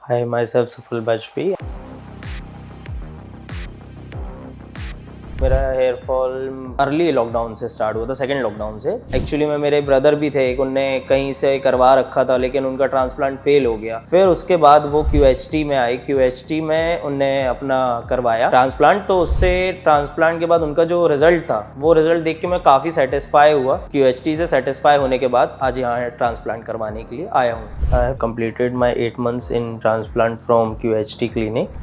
Hi, myself Sufal Bajpayee. मेरा hair fall early lockdown से start हुआ था, सेकंड लॉकडाउन से। एक्चुअली में मेरे ब्रदर भी थे, एक उनने कहीं से करवा रखा था लेकिन उनका ट्रांसप्लांट फेल हो गया। फिर उसके बाद वो QHT में आई, QHT में उनने अपना करवाया ट्रांसप्लांट। तो उससे ट्रांसप्लांट के बाद उनका जो रिजल्ट था, वो रिजल्ट देख के मैं काफ़ी सेटिस्फाई हुआ। QHT से सेटिस्फाई होने के बाद आज यहाँ ट्रांसप्लांट करवाने के लिए आया हूँ। I have completed my 8 months in transplant from QHT clinic.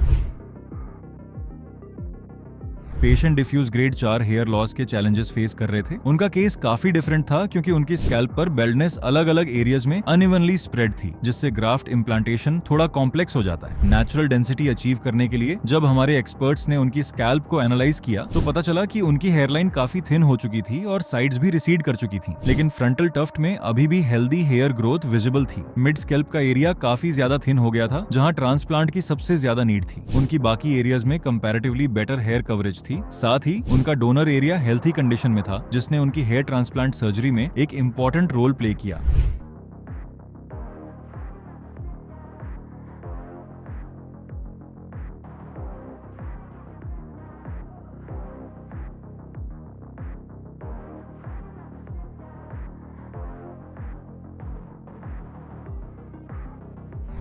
Patient diffuse grade 4 hair loss के चैलेंजेस फेस कर रहे थे। उनका केस काफी डिफरेंट था क्योंकि उनकी स्कैल्प पर बेल्डनेस अलग अलग एरियाज में अनइवनली स्प्रेड थी, जिससे ग्राफ्ट इम्प्लांटेशन थोड़ा कॉम्प्लेक्स हो जाता है। नेचुरल डेंसिटी अचीव करने के लिए जब हमारे एक्सपर्ट्स ने उनकी स्कैल्प को एनालाइज किया तो पता चला कि उनकी हेयरलाइन काफी थिन हो चुकी थी और साइड्स भी रिसीड कर चुकी थी, लेकिन फ्रंटल टफ्ट में अभी भी हेल्दी हेयर ग्रोथ विजिबल थी। मिड स्कैल्प का एरिया काफी ज्यादा थिन हो गया था, जहां ट्रांसप्लांट की सबसे ज्यादा नीड थी। उनकी बाकी एरियाज में कंपैरेटिवली बेटर हेयर कवरेज थी। साथ ही उनका डोनर एरिया हेल्थी कंडीशन में था, जिसने उनकी हेयर ट्रांसप्लांट सर्जरी में एक इंपॉर्टेंट रोल प्ले किया।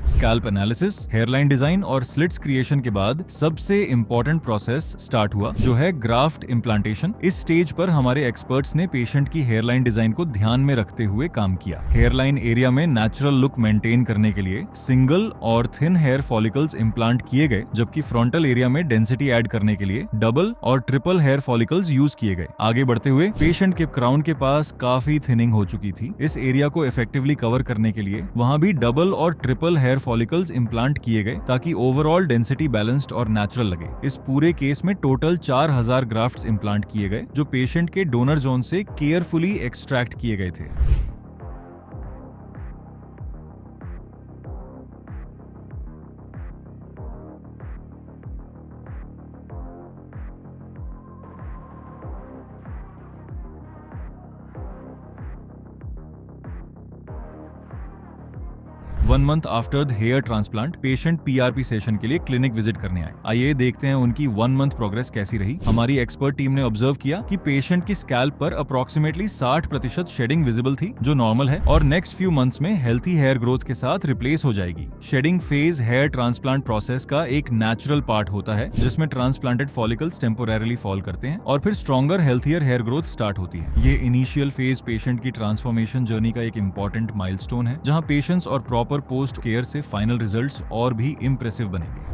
स्कैल्प एनालिसिस, हेयरलाइन डिजाइन और स्लिट्स क्रिएशन के बाद सबसे इंपॉर्टेंट प्रोसेस स्टार्ट हुआ, जो है ग्राफ्ट इम्प्लांटेशन। इस स्टेज पर हमारे एक्सपर्ट्स ने पेशेंट की हेयरलाइन डिजाइन को ध्यान में रखते हुए काम किया। हेयरलाइन एरिया में नेचुरल लुक मेंटेन करने के लिए सिंगल और थिन हेयर फॉलिकल्स इम्प्लांट किए गए, जबकि फ्रंटल एरिया में डेंसिटी ऐड करने के लिए डबल और ट्रिपल हेयर फॉलिकल्स यूज किए गए। आगे बढ़ते हुए पेशेंट के क्राउन के पास काफी थिनिंग हो चुकी थी। इस एरिया को इफेक्टिवली कवर करने के लिए वहां भी डबल और ट्रिपल हेयर फॉलिकल्स इम्प्लांट किए गए, ताकि ओवरऑल डेंसिटी बैलेंस्ड और नेचुरल लगे। इस पूरे केस में टोटल 4000 ग्राफ्ट्स इम्प्लांट किए गए, जो पेशेंट के डोनर जोन से केयरफुली एक्सट्रैक्ट किए गए थे। One month after the hair transplant patient PRP session के लिए क्लिनिक विजिट करने आए। आइए देखते हैं उनकी 1 मंथ प्रोग्रेस कैसी रही। हमारी एक्सपर्ट टीम ने ऑब्जर्व किया कि पेशेंट की स्कैल्प पर अप्रोक्सीमेटली 60% शेडिंग विजिबल थी, जो नॉर्मल है और नेक्स्ट फ्यू मंथ्स में हेल्थी हेयर ग्रोथ के साथ रिप्लेस हो जाएगी। Shedding phase hair transplant process का एक नेचुरल पार्ट होता है, जिसमें ट्रांसप्लांटेड फॉलिकल्स टेम्पोरेरली फॉल करते हैं और फिर stronger healthier hair growth start होती है। ये इनिशियल फेज पेशेंट की ट्रांसफॉर्मेशन जर्नी का एक इंपॉर्टेंट माइलस्टोन है, जहां पेशेंस और प्रॉपर पोस्ट केयर से फाइनल रिजल्ट्स और भी इंप्रेसिव बनेंगे।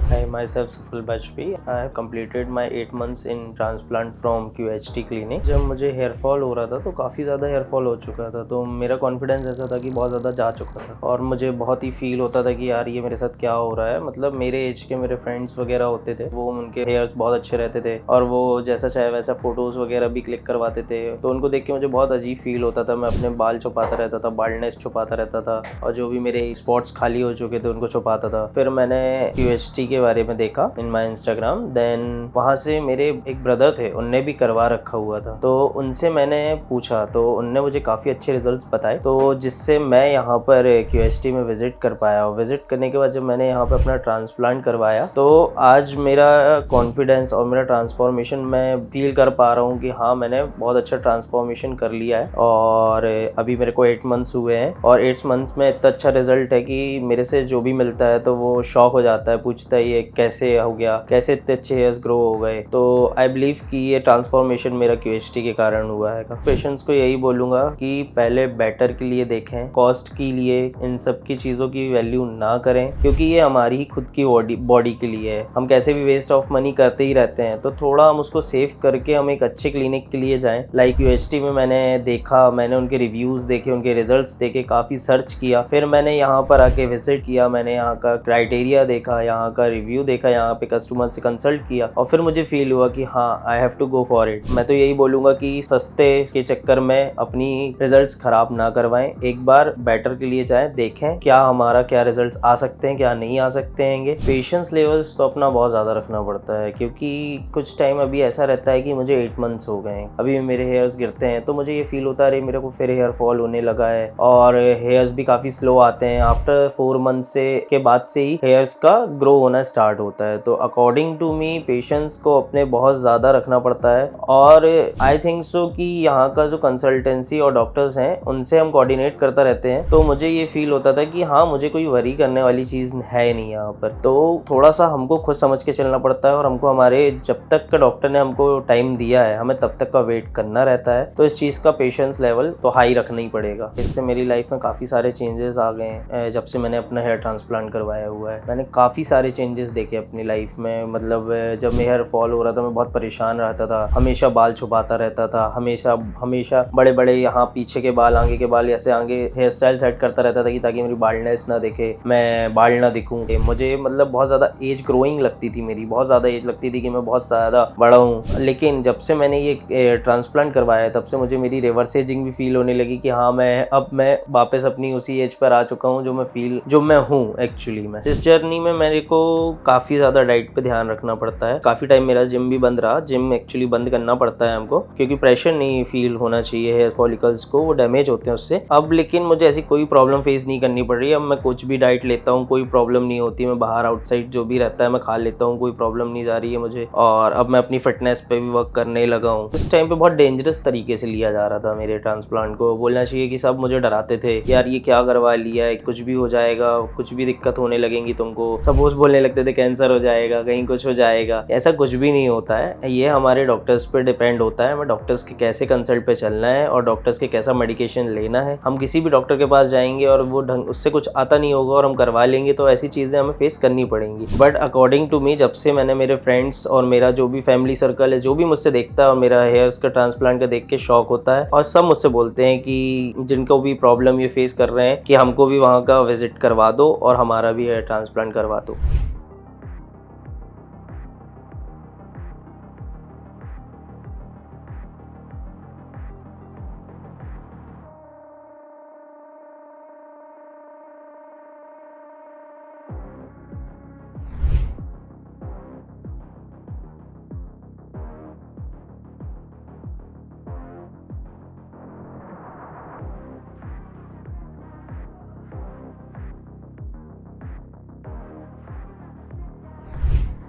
Hi, myself Sufal Bajpayee. I have completed my 8 months in transplant from QHT clinic. जब मुझे हेयर फॉल हो रहा था तो काफ़ी ज़्यादा हेयर फॉल हो चुका था, तो मेरा कॉन्फिडेंस ऐसा था कि बहुत ज़्यादा जा चुका था और मुझे बहुत ही फील होता था कि यार ये मेरे साथ क्या हो रहा है। मतलब मेरे एज के मेरे फ्रेंड्स वगैरह होते थे, वो उनके हेयर्स बहुत अच्छे रहते थे और वो जैसा चाहे वैसा फोटोज़ वगैरह भी क्लिक करवाते थे, तो उनको देख के मुझे बहुत अजीब फील होता था। मैं अपने बाल छुपाता रहता था, बाल्डनेस छुपाता रहता था और जो भी मेरे स्पॉट्स खाली हो चुके थे उनको छुपाता था। फिर मैंने QHT के बारे में देखा इन माई इंस्टाग्राम, देन वहाँ से मेरे एक ब्रदर थे, उनने भी करवा रखा हुआ था, तो उनसे मैंने पूछा तो उनने मुझे काफ़ी अच्छे रिजल्ट्स बताए, तो जिससे मैं यहाँ पर QHT में विजिट कर पाया। विजिट करने के बाद जब मैंने यहाँ पर अपना ट्रांसप्लांट करवाया तो आज मेरा कॉन्फिडेंस और मेरा ट्रांसफॉर्मेशन मैं फील कर पा रहा हूँ कि हाँ, मैंने बहुत अच्छा ट्रांसफॉर्मेशन कर लिया है और अभी मेरे को 8 months हुए हैं और 8 months में इतना अच्छा रिजल्ट है कि मेरे से जो भी मिलता है तो वो शॉक हो जाता है, पूछता है ये कैसे हो गया, कैसे इतने अच्छे हेयर्स ग्रो हो गए। तो आई बिलीव कि ये ट्रांसफॉर्मेशन मेरा QHT के कारण हुआ है। पेशेंट्स को यही बोलूंगा कि पहले बेटर के लिए देखें, कॉस्ट के लिए इन सब की चीज़ों की वैल्यू ना करें, क्योंकि ये हमारी ही खुद की बॉडी के लिए है। हम कैसे भी वेस्ट ऑफ मनी करते ही रहते हैं, तो थोड़ा हम उसको सेव करके हम एक अच्छे क्लिनिक के लिए जाएं। लाइक QHT में मैंने देखा, मैंने उनके रिव्यूज़ देखे, उनके रिजल्ट्स देखे, काफ़ी सर्च किया, फिर मैंने यहाँ पर आके विजिट किया, मैंने यहाँ का क्राइटेरिया देखा, यहाँ का रिव्यू रिव्यू देखा यहाँ पे, कस्टमर से कंसल्ट किया और फिर मुझे फील हुआ कि हाँ I have to go for it. मैं तो यही बोलूँगा कि सस्ते के चक्कर में अपनी रिजल्ट्स खराब ना करवाएं, एक बार बेटर के लिए जाएं, देखें क्या हमारा क्या रिजल्ट्स आ सकते हैं क्या नहीं आ सकते हैं। पेशेंस लेवल्स तो अपना बहुत ज़्यादा रखना पड़ता है, क्योंकि कुछ टाइम अभी ऐसा रहता है कि मुझे 8 मंथ्स हो गए हैं, अभी मेरे हेयर्स गिरते हैं तो मुझे ये फील होता है अरे मेरे को फिर हेयर फॉल होने लगा है, और हेयर्स भी काफ़ी स्लो आते हैं। आफ्टर 4 मंथ से के बाद से ही हेयर्स का ग्रो होना स्टार्ट होता है। तो अकॉर्डिंग टू मी पेशेंस को अपने बहुत ज़्यादा रखना पड़ता है, और आई थिंक सो कि यहाँ का जो कंसल्टेंसी और डॉक्टर्स हैं उनसे हम कोऑर्डिनेट करता रहते हैं, तो मुझे ये फील होता था कि हाँ मुझे कोई वरी करने वाली चीज़ है नहीं यहाँ पर। तो थोड़ा सा हमको खुद समझ के चलना पड़ता है, और हमको हमारे जब तक का डॉक्टर ने हमको टाइम दिया है हमें तब तक का वेट करना रहता है। तो इस चीज़ का पेशेंस लेवल तो हाई रखना ही पड़ेगा। इससे मेरी लाइफ में काफ़ी सारे चेंजेस आ गए हैं जब से मैंने अपना हेयर ट्रांसप्लांट करवाया हुआ है। मैंने काफ़ी सारे चेंजेस देखे अपनी लाइफ में। मतलब जब मेरा हेयर फॉल हो रहा था मैं बहुत परेशान रहता था, हमेशा बाल छुपाता रहता था, हमेशा बड़े बड़े यहाँ पीछे के बाल आगे के बाल ऐसे आगे हेयर स्टाइल सेट करता रहता था कि ताकि मेरी बाल्डनेस ना दिखे, मैं बाल ना दिखूं। मुझे मतलब बहुत ज़्यादा एज ग्रोइंग लगती थी, मेरी बहुत ज़्यादा एज लगती थी कि मैं बहुत ज़्यादा बड़ा हूँ। लेकिन जब से मैंने ये ट्रांसप्लांट करवाया तब से मुझे मेरी रिवर्स एजिंग भी फील होने लगी कि हाँ मैं वापस अपनी उसी एज पर आ चुका हूँ जो मैं हूँ एक्चुअली में। इस जर्नी में मेरे को काफ़ी ज़्यादा डाइट पे ध्यान रखना पड़ता है। काफ़ी टाइम मेरा जिम भी बंद रहा, जिम एक्चुअली बंद करना पड़ता है हमको क्योंकि प्रेशर नहीं फील होना चाहिए हेयर फॉलिकल्स को, वो डैमेज होते हैं उससे। अब लेकिन मुझे ऐसी कोई प्रॉब्लम फेस नहीं करनी पड़ रही है। अब मैं कुछ भी डाइट लेता हूँ कोई प्रॉब्लम नहीं होती, मैं बाहर आउटसाइड जो भी रहता है मैं खा लेता हूँ, कोई प्रॉब्लम नहीं जा रही है मुझे। और अब मैं अपनी फिटनेस पे भी वर्क करने लगा हूँ। उस टाइम पे बहुत डेंजरस तरीके से लिया जा रहा था मेरे ट्रांसप्लांट को। बोलना चाहिए कि सब मुझे डराते थे यार ये क्या करवा लिया है, कुछ भी हो जाएगा, कुछ भी दिक्कत होने लगेंगी तुमको। सपोज बोलने लगते थे कैंसर हो जाएगा, कहीं कुछ हो जाएगा। ऐसा कुछ भी नहीं होता है, ये हमारे डॉक्टर्स पे डिपेंड होता है, हमें डॉक्टर्स के कैसे कंसल्ट पे चलना है और डॉक्टर्स के कैसा मेडिकेशन लेना है। हम किसी भी डॉक्टर के पास जाएंगे और वो उससे कुछ आता नहीं होगा और हम करवा लेंगे तो ऐसी चीज़ें हमें फेस करनी पड़ेंगी। बट अकॉर्डिंग टू मी जब से मैंने मेरे फ्रेंड्स और मेरा जो भी फैमिली सर्कल है जो भी मुझसे देखता है और मेरा हेयर्स का ट्रांसप्लांट का देख के शौक होता है, और सब मुझसे बोलते हैं कि जिनको भी प्रॉब्लम ये फेस कर रहे हैं कि हमको भी वहाँ का विजिट करवा दो और हमारा भी हेयर ट्रांसप्लांट करवा दो।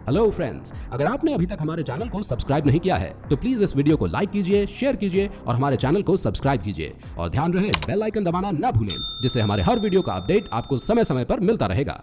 हेलो फ्रेंड्स, अगर आपने अभी तक हमारे चैनल को सब्सक्राइब नहीं किया है तो प्लीज इस वीडियो को लाइक कीजिए, शेयर कीजिए और हमारे चैनल को सब्सक्राइब कीजिए। और ध्यान रहे बेल आइकन दबाना ना भूलें, जिससे हमारे हर वीडियो का अपडेट आपको समय समय पर मिलता रहेगा।